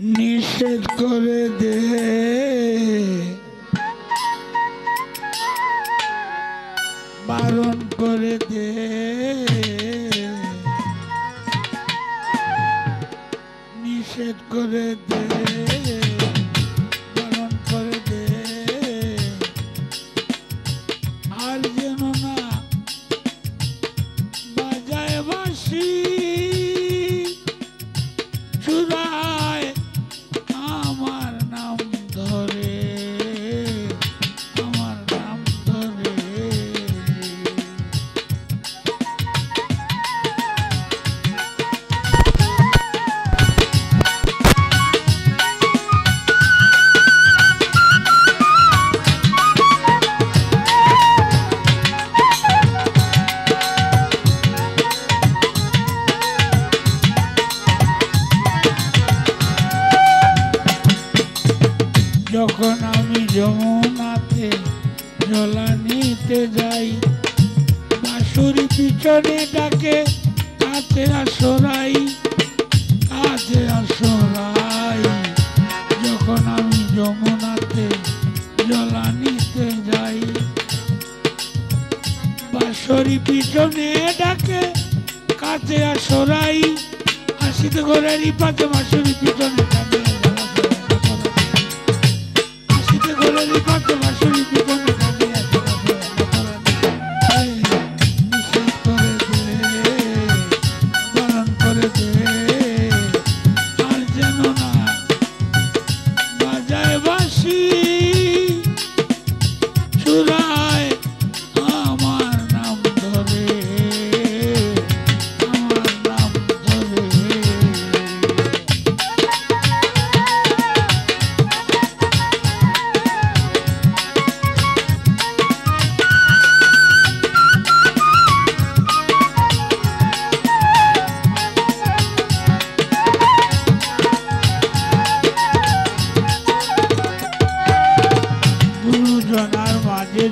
নিষেধ করে দে, বারণ করে দে, নিষেধ করে দে, বারণ করে দে, আর যেন না বাজায় বাঁশি চূড়ায় আমার নাম ধরে, আমার নাম ধরে। যখন আমি যমুনাতে জলা নিতে যাই, বাঁশুরি পিছনে ডাকে কাছে আসরাই, কাছে আসরাই। যখন আমি যমুনাতে জলা নিতে যাই, বাঁশুরি পিছনে ডাকে কাছে আসরাই, আসিতে ঘরেরই পাতে বাঁশুরি পিছনে ডাকে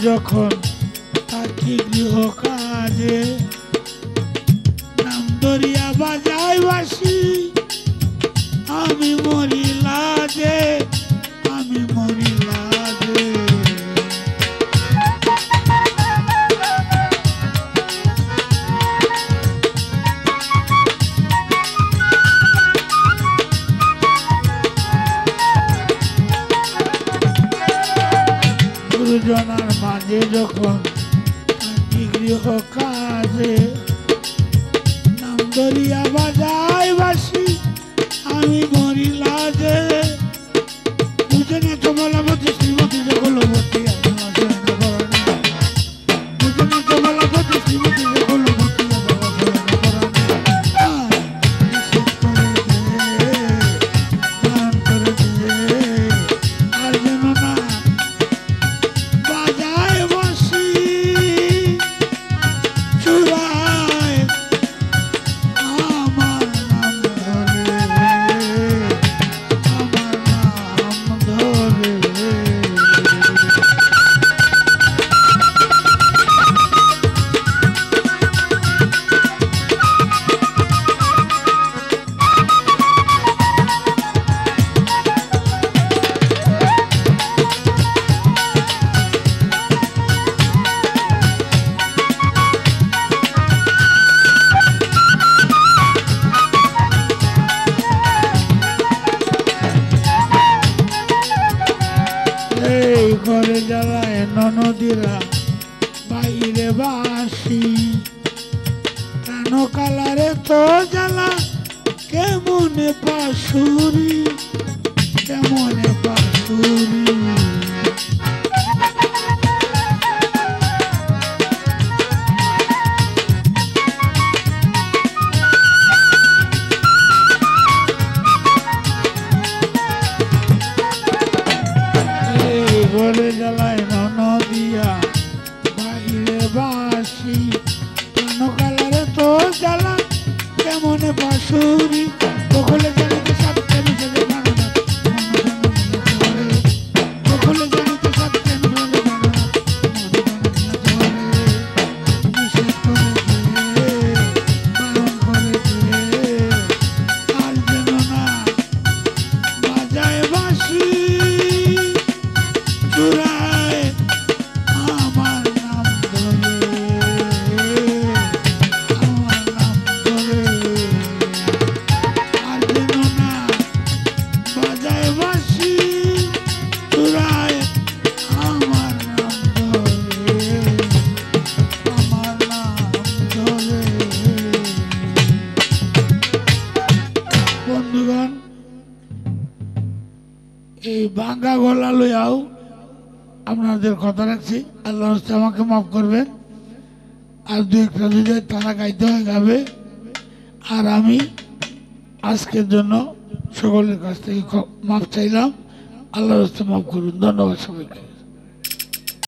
যখন থাকি গৃহ কাজে, নাম ধরিয়া বাজাই বাঁশি আমি মরি লাজে, আমি মরি লাজে। গুরুজনার মাঝে যখন থাকি গৃহ কাজে, নাম ধরিয়া বাজাই বাঁশি আমি মরি লাজে। বুঝে না তো বলাবতী শ্রীমতী জগলবতী, বুঝে না তো বলাবতী শ্রীমতী জগলবতী। ঘরে জ্বালায় ননদিরা বাইরে বাসি, প্রাণ কালারে তো জ্বালা কেমনে বাঁশুরি, কেমনে বাঁশুরি। ঘরে জ্বালায় ননদিয়া বাইরে বাসি, প্রাণ কালারে তো জ্বালা কেমনে বাঁশুরি। বকুলে জানিতে সাত কেন ছেলে জানো না, বকুলে জানিতে সাত কেন ছেলে জানো না, নিষেধ করে দে, বারণ করে দে, আর যেন না ভাঙ্গা গলা লইয়াও আপনাদের কথা রাখছি। আল্লাহ হস্তে আমাকে মাফ করবেন। আর দু একটা যদি তারা গাইতে হয় গাবে। আর আমি আজকের জন্য সকলের কাছ থেকে মাফ চাইলাম। আল্লাহর হস্তে মাফ করুন। ধন্যবাদ সবাইকে।